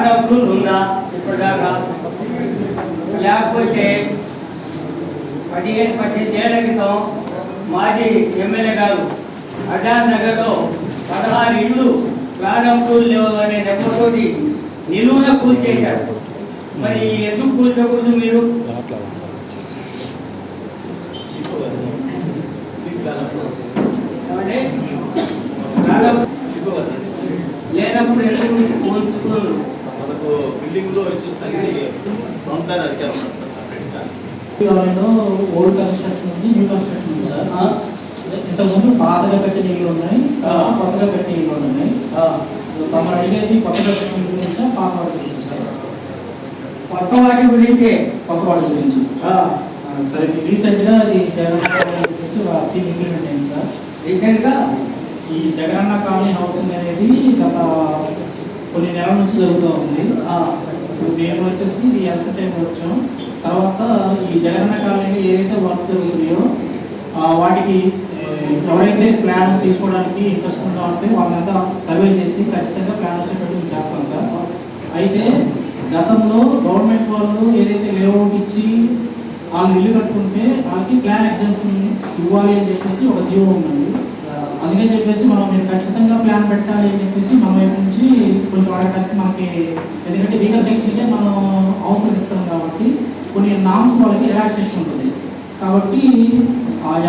Approval ఉందా ఇప్పటిదాకా? లేకపోతే 15 ఏళ్ల క్రితం మాజీ ఎమ్మెల్యే గారు అజాద్ నగర్లో 16 ఇళ్ళు అప్రూవల్ లేవు అనే నెపతోటి నిలువున కూల్చేశారు. మరి ఎందుకు కూల్చకూడదు మీరు? లేనప్పుడు ఎందుకు కూల్చుకున్నారు? మనకు బిల్డింగ్ లో చూస్తానికి ఫ్రంట్ లైన్ అధికారం ఓల్డ్ కన్స్ట్రక్షన్ ఉంది, న్యూ కన్స్ట్రక్షన్ ఉంది సార్. ఇంతకుముందు పాతగా కట్టిన ఇల్లు ఉన్నాయి, కొత్తగా కట్టిన ఇల్లు ఉన్నాయి. తమరు అడిగేది కొత్తగా కట్టిన ఇల్లు గురించా, పాత వాటి గురించి సార్? కొత్త వాటి గురించి. కొత్త వాటి గురించి సరే. రీసెంట్గా అది స్కీమ్ ఇంప్లిమెంట్ అయింది సార్. రీసెంట్గా ఈ జగనన్న కాలనీ హౌసింగ్ అనేది గత కొన్ని నెలల నుంచి జరుగుతూ ఉంది. మేము వచ్చేసి ఇది ఎలక్షన్ టైం వచ్చాం. తర్వాత ఈ జగనన్న కాలనీలో ఏదైతే వర్క్స్ జరుగుతున్నాయో వాటికి ఎవరైతే ప్లాన్ తీసుకోవడానికి ఇంట్రెస్ట్ ఉంటూ ఉంటే వాళ్ళంతా సర్వే చేసి ఖచ్చితంగా ప్లాన్ వచ్చేటట్టు చేస్తాం సార్. అయితే గతంలో గవర్నమెంట్ వాళ్ళు ఏదైతే లేఅవుట్ ఇచ్చి వాళ్ళు ఇల్లు కట్టుకుంటే వాళ్ళకి ప్లాన్ ఎగ్జామ్షన్ ఇవ్వాలి అని చెప్పేసి ఒక జీవో ఉందండి. అందుకని చెప్పేసి మీరు ఖచ్చితంగా ప్లాన్ పెట్టాలి అని చెప్పేసి మన వైపు నుంచి కొంచెం అడగడానికి మనకి, ఎందుకంటే వీకర్ సెక్షన్కే మనం ఆఫర్స్ ఇస్తాం కాబట్టి కొన్ని నామ్స్ వాళ్ళకి రిలాక్సేషన్ ఉంటుంది. కాబట్టి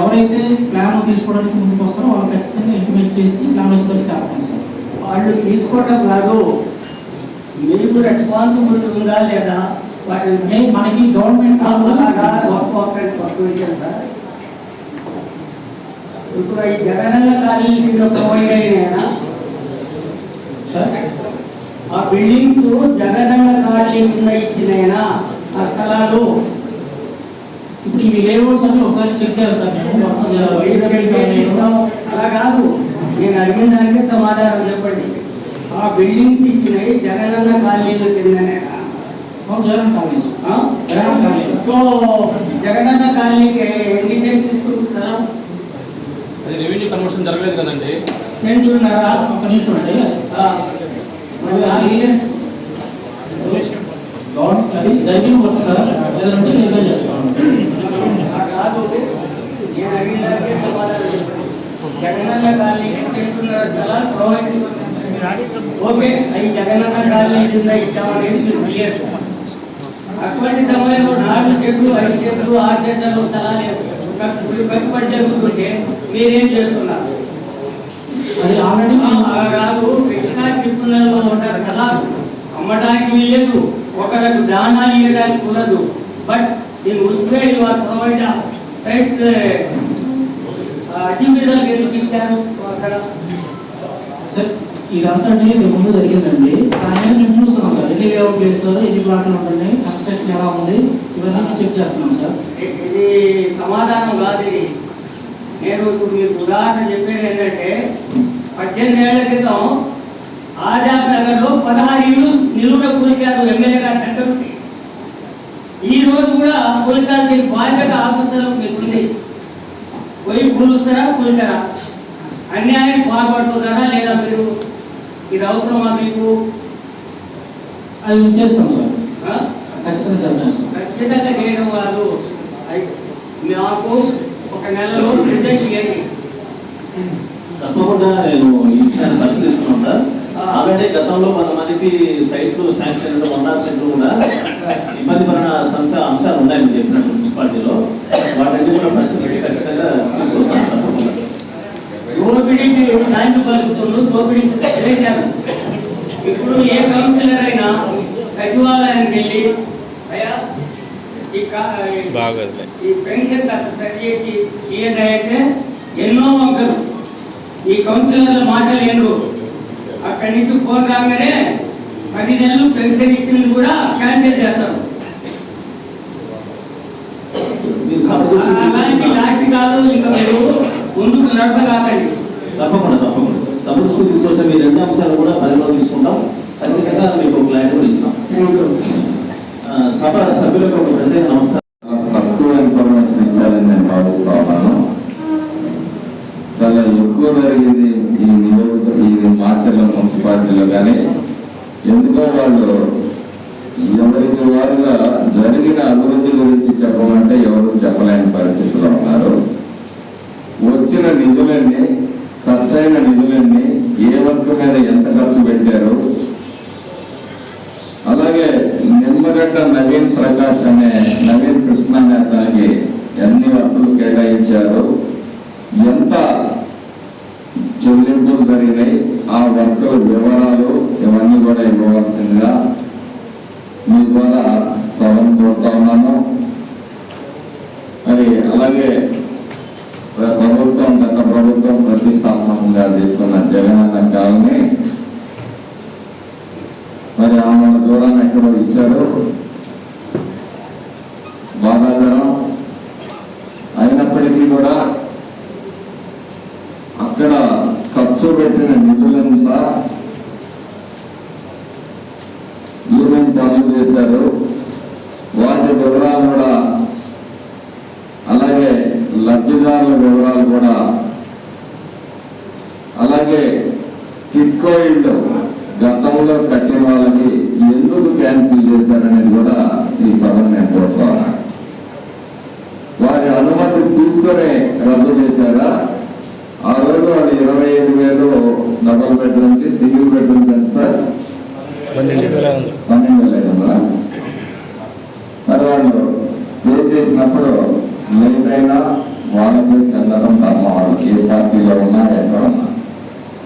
ఎవరైతే ప్లాన్ తీసుకోవడానికి ముందుకు వస్తారో వాళ్ళు ఖచ్చితంగా ఇంటిమేట్ చేసి ప్లాన్ వచ్చేటట్టు చేస్తాం సార్. వాళ్ళు తీసుకోవడం కాదు, మీకు రెస్పాన్సిబిలిటీ ఉందా లేదా? మనకి గవర్నమెంట్ ఇప్పుడు ఈ జగనన్న కాలనీలో ప్రొవైడ్ అయినా ఆ బిల్డింగ్స్ జగనన్న కాలనీ కింద ఇచ్చినైనా ఆ స్థలాలు ఇప్పుడు ఇవి లేఅవుట్స్ అని ఒకసారి చెక్ చేయాలి సార్. అలా కాదు, నేను అడిగిన దానికి సమాధానం చెప్పండి. ఆ బిల్డింగ్స్ ఇచ్చినవి జగనన్న కాలనీలో కిందనేనా? సో జగనన్న కాలనీకి ఎన్ని సెంట్స్ తీసుకుంటున్నారా? అది రెవెన్యూ కన్వర్షన్ జరగలేదు కదండి. సెంట్స్ ఉన్నారా? ఒక నిమిషం అండి. అది జరిగిన వర్క్ సార్, లేదంటే నిల్వ చేస్తాను. కాదు, నేను అడిగిన దానికే సమాధానం చెప్పండి. జగనన్న కాలనీకి సెంట్స్ ఉన్నారా స్థలాలు ప్రొవైడ్? ఓకే, అవి జగనన్న కాలనీ కింద ఇచ్చామనేది మీరు క్లియర్. అటువంటి సమయంలో 4 చెట్లు 5 చెట్లు 6 చెట్లలో స్థలాలు కట్టుబడి జరుగుతుంటే మీరేం చేస్తున్నారు? అది ఆల్రెడీ కాదు, కృష్ణా ట్రిబ్యునల్లో ఉంటారు కదా, అమ్మడానికి వీలేదు, ఒకరికి దానాలు ఇవ్వడానికి కుదరదు. బట్ దీని ఉద్వే ప్రొవైడ్ సైట్స్ అతిమీదలకు ఎందుకు ఇచ్చారు అక్కడ? సార్ ఇదంతా ఇది ముందు జరిగిందండి. కానీ మేము చూస్తున్నాం సార్, ఎన్ని లేఅవుట్ చేస్తారు, ఎన్ని ప్లాట్లు ఉంటున్నాయి, కన్స్ట్రక్షన్ ఎలా ఉంది, ఇవన్నీ మేము చెక్ చేస్తున్నాం సార్. ఇది సమాధానం కాదు. ఇది నేను ఇప్పుడు మీకు ఉదాహరణ చెప్పేది ఏంటంటే 18 ఏళ్ల క్రితం ఆజాద్ నగర్లో 16 ఇళ్ళు నిలువున కూల్చారు ఎమ్మెల్యే గారి దగ్గర. ఈ రోజు కూడా కూల్చాల్సిన బాధ్యత ఆఫీసర్లు మీకుంది. పోయి కూలుస్తారా, కూల్చారా? అన్యాయానికి పాల్పడుతున్నారా లేదా? మీరు ఇది అవసరమా మీకు? అది చేస్తాం సార్, ఖచ్చితంగా చేస్తాం సార్. ఖచ్చితంగా చేయడం కాదు, మాకు ఒక నెలలో ప్రెజెంట్ చేయండి. తప్పకుండా నేను ఈ విషయాన్ని పరిశీలిస్తున్నాను సార్. ఆల్రెడీ గతంలో కొంతమందికి సైట్లు శాంక్షన్ 100% కూడా ఇబ్బందికరమైన అంశాలు ఉన్నాయి మీరు చెప్పినట్టు మున్సిపాలిటీలో. వాటిని కూడా పరిశీలించి ఖచ్చితంగా తీసుకొస్తాను తప్పకుండా. దోపిడీకి నాంది పలుకుతున్నారు, దోపిడీకి తెలియజేయాలి. ఇప్పుడు ఏ కౌన్సిలర్ అయినా సచివాలయానికి వెళ్ళి అయ్యా ఈ పెన్షన్ సరి చేసి ఇయ్యండి అంటే ఎన్నో వంకలు. ఈ కౌన్సిలర్ల మాటలు ఏంటో అక్కడి నుంచి ఫోన్ రాగానే 10 నెలలు పెన్షన్ ఇచ్చింది కూడా క్యాన్సిల్ చేస్తారు. అలాంటి లాస్ట్ కాదు, ఇంకా మీరు ముందుకు నడపగాకండి. తప్పకుండా సమృష్టి తీసుకొచ్చే మీ 2 అంశాలు కూడా పరిగణలో తీసుకుంటాం. ఖచ్చితంగా మీకు క్లారిటీ కూడా ఇస్తాం. సభ సభ్యులకు ఒక ప్రత్యేక నమస్కారం. తక్కువ ఇన్ఫర్మేషన్ ఇచ్చారని నేను భావిస్తా ఉన్నాను. చాలా ఎక్కువ జరిగింది ఈ మార్చర్ల మున్సిపాలిటీలో కానీ ఎందుకో వాళ్ళు ఎవరికి వారుగా జరిగిన అభివృద్ధి గురించి చెప్పమంటే ఎవరు చెప్పలేని పరిస్థితిలో ఉన్నారు. వచ్చిన నిధులన్నీ, ఖర్చైన నిధులన్నీ, ఏ వర్క్ మీద ఎంత ఖర్చు పెట్టారు, అలాగే నిమ్మగడ్డ నవీన్ ప్రకాష్ అనే నవీన్ కృష్ణ అనే అతనికి ఎన్ని వర్కులు కేటాయించారు, ఎంత చెల్లింపులు జరిగినాయి, ఆ వర్కుల వివరాలు ఇవన్నీ కూడా ఇవ్వవలసిందిగా మీ ద్వారా సభను కోరుతా ఉన్నాను. మరి అలాగే ప్రభుత్వం, గత ప్రభుత్వం ప్రతిష్టాత్మకంగా తీసుకున్న జగనన్న కాలనీ మరి ఆమె దూరాన్ని ఎక్కడో ఇచ్చారు, బాధాకరం. అయినప్పటికీ కూడా అక్కడ ఖర్చు పెట్టిన నిధులంతా ఏమేమి పనులు చేశారు, వాటి వివరాలు కూడా, అలాగే లబ్ధిదారుల వివరాలు కూడా, అలాగే కిట్కో ఇళ్ళు గతంలో కట్టిన వాళ్ళకి ఎందుకు క్యాన్సిల్ చేశారనేది కూడా ఈ సభను నేను కోరుతాను. వారి అనుమతి తీసుకొని రద్దు చేశారా? ఆ రోజు వాళ్ళు 25,000 డబుల్ బెడ్రూమ్ కి, సింగిల్ బెడ్రూమ్ ఎంత సార్? 12,500. మరి వాళ్ళు పే చేసినప్పుడు లేట్ అయినా వాళ్ళకి చెందడం ధర్మం, వాళ్ళు ఏ పార్టీలో ఉన్నా ఎక్కడ ఉన్నా.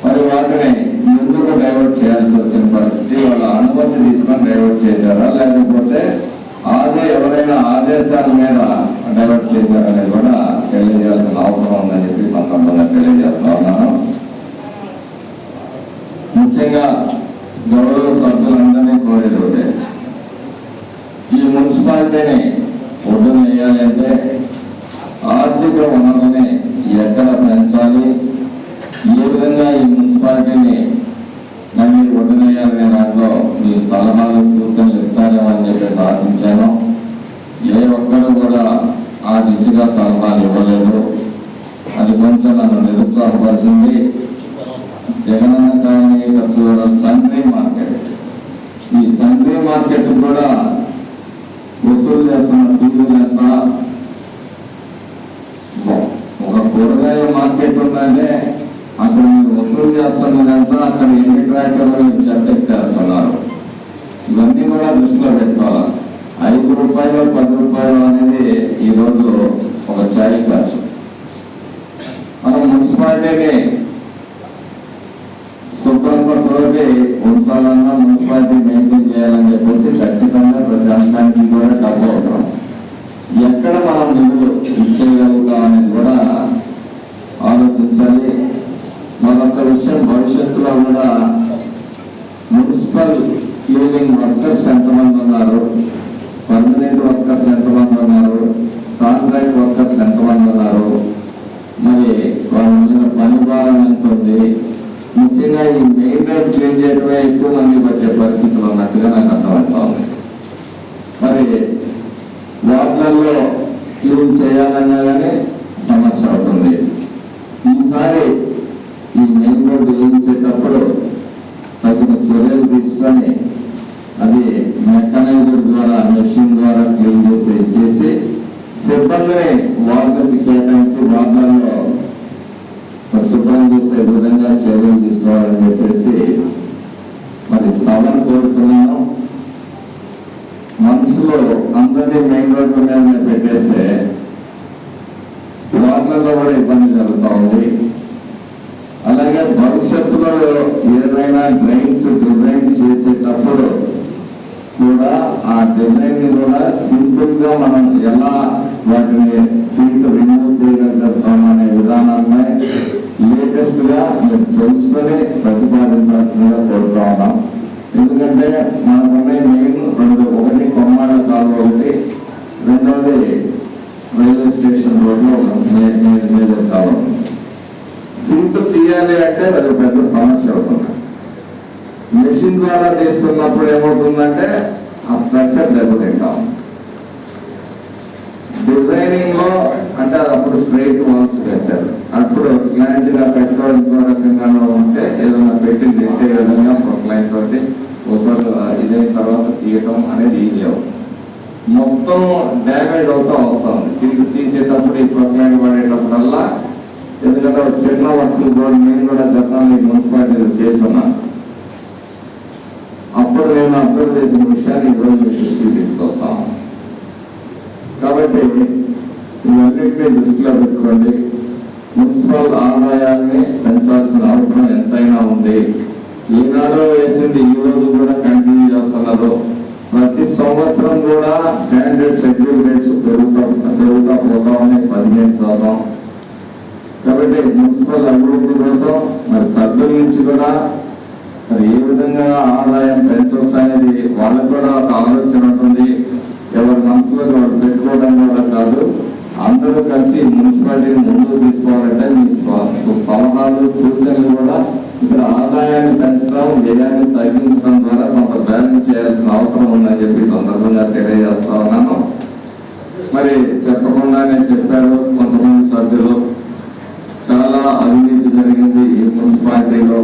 మరి వాటిని ఎందుకు డైవర్ట్ చేయాల్సి వచ్చిన పరిస్థితి? వాళ్ళ అనుమతి తీసుకొని డైవర్ట్ చేశారా, లేకపోతే ఎవరైనా ఆదేశాల మీద డైవర్ట్ చేశారనేది కూడా తెలియజేయాల్సిన అవసరం ఉందని చెప్పి సందర్భంగా తెలియజేస్తా ఉన్నాను. ముఖ్యంగా గౌరవ సభ్యులందరినీ కోరేది ఒకటే, ఈ మున్సిపాలిటీని ఒడ్డున వేయాలి అంటే ఆర్థిక వనరుల్ని ఎక్కడ పెంచాలి, ఏ విధంగా ఈ మున్సిపాలిటీని మళ్ళీ ఒడ్డునేయాలనే దాంట్లో మీ సలహాలు, సూచనలు ఇస్తారేమో అని చెప్పేసి ఆశించాను. ఏ ఒక్కరు కూడా ఆ దిశగా సలహాలు ఇవ్వలేదు. అది కొంచెం నన్ను నిరుత్సాహపరిచింది. జగనన్న కాలనీ సంగ్రీ మార్కెట్, ఈ సంగ్రీ మార్కెట్ కూడా వసూలు చేస్తున్న ఫీజులు ఎంత? ఒక కూరగాయల మార్కెట్ ఉందంటే అక్కడ మీరు వసూలు చేస్తున్నదంతా అక్కడ ఎన్ని ట్రాక్టర్లు మీరు చెట్టెక్కేస్తున్నారు. ఇవన్నీ కూడా దృష్టిలో పెట్టుకోవాలి. 5 రూపాయలు 10 రూపాయలు అనేది ఈరోజు ఒక ఛాయ్ ఖర్చు. మనం మున్సిపాలిటీని శుభ్రతతోటి ఉంచాలన్నా, మున్సిపాలిటీ మెయింటైన్ చేయాలని చెప్పేసి ఖచ్చితంగా ప్రతి అంశానికి కూడా డబ్బు అవసరం. ఎక్కడ మనం నిధులు ఇచ్చేయగలుగుతాం అనేది కూడా ఆలోచించాలి. మరొక విషయం, భవిష్యత్తులో కూడా మున్సిపల్ క్లీనింగ్ వర్కర్స్ ఎంతమంది ఉన్నారు, పర్మనెంట్ వర్కర్స్ ఎంతమంది ఉన్నారు, కాంట్రాక్ట్ వర్కర్స్ ఎంతమంది ఉన్నారు, మరి వాళ్ళ మీద పని భారం ఎంత ఉంది, ముఖ్యంగా ఈ మెయిన్ రోడ్ క్లీన్ చేయడమే ఎక్కువ మంది వచ్చే పరిస్థితులు ఉన్నట్టుగా నాకు అర్థమవుతా ఉంది. మరి వార్డులలో క్లీన్ చేయాలన్నా కానీ సమస్య అవుతుంది. ఈసారి ఈ మెయిన్ రోడ్డు వేయించేటప్పుడు తగిన చర్యలు తీసుకొని అది మెకానిజం ద్వారా, మెషిన్ ద్వారా క్లీన్ చేసి సిబ్బందిని వార్డుకి కేటాయించి వార్డులలో శుభ్రం చేసే విధంగా చర్యలు తీసుకోవాలని చెప్పేసి మరి సభను కోరుతున్నాను. మనసులో అందరినీ మెయిన్ రోడ్డు మీద పెట్టేస్తే వార్డులలో కూడా ఇబ్బంది జరుగుతూ ఉంది. అలాగే భవిష్యత్తులో ఏదైనా డ్రైన్స్ డిజైన్ చేసేటప్పుడు కూడా ఆ డిజైన్ ని కూడా సింపుల్ గా మనం ఎలా వాటిని సీట్ రిమూవ్ చేయగలుగుతాం అనే విధానాన్ని లేటెస్ట్ గా మీరు తెలుసుకొని ప్రతిపాదించాల్సిందిగా కోరుతా ఉన్నాం. ఎందుకంటే మనకున్న మెయిన్ 2, ఒకటి కొమ్మాడ కాలువ, ఒకటి రెండవది రైల్వే స్టేషన్ రోడ్లో మేజర్ కాలువ. సీట్లు తీయాలి అంటే అది పెద్ద సమస్య అవుతుంది. మెషిన్ ద్వారా తీసుకున్నప్పుడు ఏమవుతుందంటే ఆ స్ట్రక్చర్ దెబ్బతింటాం. డిజైనింగ్ లో అంటే అప్పుడు స్ట్రైట్ వాల్స్ పెట్టారు, అప్పుడు స్లాంట్ గా పెట్టుకోవడం ఇంకో రకంగానూ ఉంటే ఏదైనా పెట్టి నెట్టే విధంగా ప్రొక్లైన్ తోటి ఒకరు ఇదైన తర్వాత తీయటం అనేది ఈజీ అవుతుంది. మొత్తం డ్యామేజ్ అవుతూ వస్తుంది. తిరిగి తీసేటప్పుడు ఈ ప్రొక్లైన్ పడేటప్పుడల్లా, ఎందుకంటే చిన్న వర్క్లు కూడా నేను కూడా గతంలో మున్సిపాలిటీలు చేస్తున్నాను. అప్పుడు నేను అబ్జర్వ్ చేసిన విషయాన్ని ఈరోజు మీ దృష్టికి తీసుకొస్తాను. కాబట్టి ఇవన్నింటినీ దృష్టిలో పెట్టుకోండి. మున్సిపల్ ఆదాయాన్ని పెంచాల్సిన అవసరం ఎంతైనా ఉంది. ఈనాడు వేసింది ఈ రోజు కూడా కంటిన్యూ చేస్తున్నారు. ప్రతి సంవత్సరం కూడా స్టాండర్డ్ షెడ్యూల్ రేట్స్ పెరుగుతా పోతా ఉన్నాయి 15%. కాబట్టి మున్సిపల్ అభివృద్ధి కోసం మరి సభ్యుల నుంచి కూడా మరి ఏ విధంగా ఆదాయం పెంచవచ్చు అనేది వాళ్ళకు కూడా ఒక ఆలోచన ఉంటుంది. ఎవరి మనసులో వాళ్ళు పెట్టుకోవడం కూడా కాదు, అందరూ కలిసి మున్సిపాలిటీని ముందుకు తీసుకోవాలంటే మీ సలహాలు సూచనలు కూడా ఇక్కడ ఆదాయాన్ని పెంచడం, వ్యయాన్ని తగ్గించడం ద్వారా కొంత బ్యాలెన్స్ చేయాల్సిన అవసరం ఉందని చెప్పి సందర్భంగా తెలియజేస్తా ఉన్నాను. మరి చెప్పకుండానే చెప్పారు కొంతమంది సభ్యులు, చాలా అవినీతి జరిగింది ఈ మున్సిపాలిటీలో.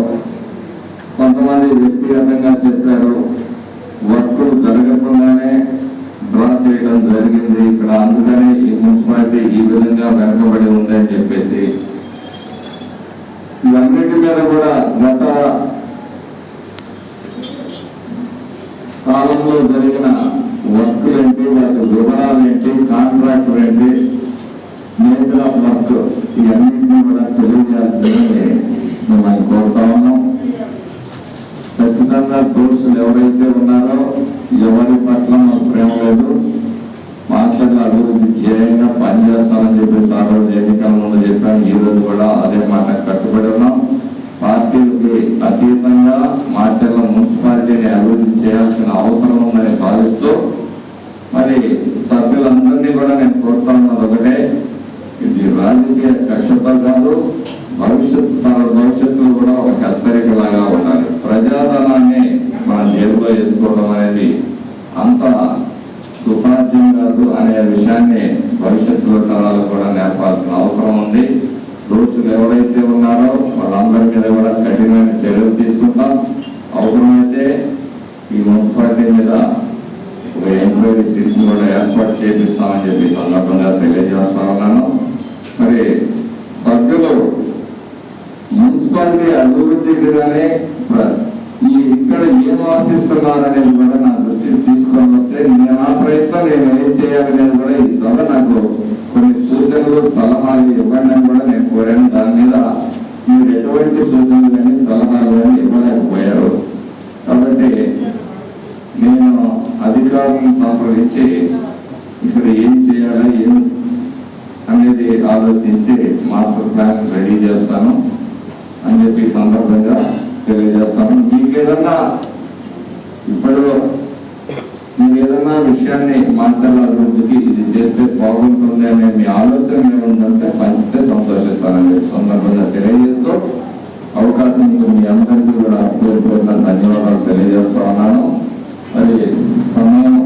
కొంతమంది వ్యక్తిగతంగా చెప్పారు, వర్కులు జరగకుండానే డ్రా చేయడం జరిగింది ఇక్కడ, అందుకని ఈ మున్సిపాలిటీ ఈ విధంగా వెనకబడి ఉందని చెప్పేసి. ఇవన్నిటి మీద కూడా గత కాలంలో జరిగిన వర్కులు ఏంటి, వాటి వివరాలు ఏంటి, కాంట్రాక్టర్ ఏంటి, నేచర్ ఆఫ్ వర్క్, ఇవన్నింటినీ కూడా తెలియజేయాల్సిందని మిమ్మల్ని కోరుతా ఉన్నాం. ఖచ్చితంగా దోషులు ఎవరైతే ఉన్నారో ఎవరి పట్ల మాకు ప్రేమ లేదు, మాటల అభివృద్ధి ధ్యేయంగా పనిచేస్తామని చెప్పేసి ఆ రోజు ఎన్నికల ముందు చెప్పాను. ఈ రోజు కూడా అదే మాట కట్టుబడి ఉన్నాం. పార్టీలకి అతీతంగా మాటల మున్సిపాలిటీని అభివృద్ధి చేయాల్సిన అవసరం ఉందని భావిస్తూ మరి సభ్యులందరినీ కూడా నేను కోరుతా ఉన్నది ఒకటే, ఇది రాజకీయ కక్షతో కాదు, భవిష్యత్తులో కూడా ఒక హెచ్చరిక లాగా ఉండాలి. ప్రజాధనాన్ని మన జేబులో ఎత్తుకోవడం అనేది అంత సుసాధ్యం కాదు అనే విషయాన్ని భవిష్యత్తులో తరాలు కూడా నేర్పాల్సిన అవసరం ఉంది. దోషులు ఎవరైతే ఉన్నారో వాళ్ళందరి మీద కూడా కఠినమైన చర్యలు తీసుకుంటాం. అవసరమైతే ఈ మున్సిపాలిటీ మీద ఒక ఎంక్వైరీ సిట్ కూడా ఏర్పాటు చేపిస్తామని చెప్పి సందర్భంగా తెలియజేస్తా ఉన్నాను. మరి సభ్యులు మున్సిపాలిటీ అభివృద్ధిగానే ఇక్కడ ఏం ఆశిస్తున్నారనేది కూడా నా దృష్టికి తీసుకొని వస్తే నా ప్రయత్నం నేను ఏం చేయాలనేది కూడా ఈ సభ నాకు కొన్ని సూచనలు సలహాలు ఇవ్వండి అని కూడా నేను కోరాను. దాని మీద మీరు ఎటువంటి సూచనలు కానీ సలహాలు కానీ ఇవ్వలేకపోయారు. కాబట్టి నేను అధికారులను సంప్రదించి ఇక్కడ ఏం చేయాలి ఏం అనేది ఆలోచించి మాస్టర్ ప్లాన్ రెడీ చేస్తాను అని చెప్పి సందర్భంగా తెలియజేస్తాను. మీకేదన్నా ఇప్పుడు మీరు ఏదన్నా విషయాన్ని మాట్లాడాల అభివృద్ధికి ఇది చేస్తే బాగుంటుంది అనే మీ ఆలోచన ఏముందంటే పంచితే సంతోషిస్తానని చెప్పి సందర్భంగా తెలియజేస్తూ అవకాశం మీ అందరికీ కూడా పేరున ధన్యవాదాలు తెలియజేస్తా ఉన్నాను. మరి సమయం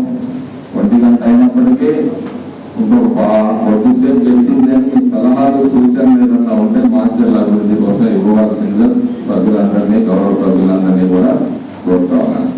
1 గంట అయినప్పటికీ ఇంకొక కొద్దిసేపు గెలిచిందని సలహాలు సూచనలు ఏదన్నా ఉంటే మాచర్ల అభివృద్ధి కోసం ఇవ్వవలసిందిగా సభ్యులందరినీ, గౌరవ సభ్యులందరినీ కూడా కోరుతా ఉన్నాను.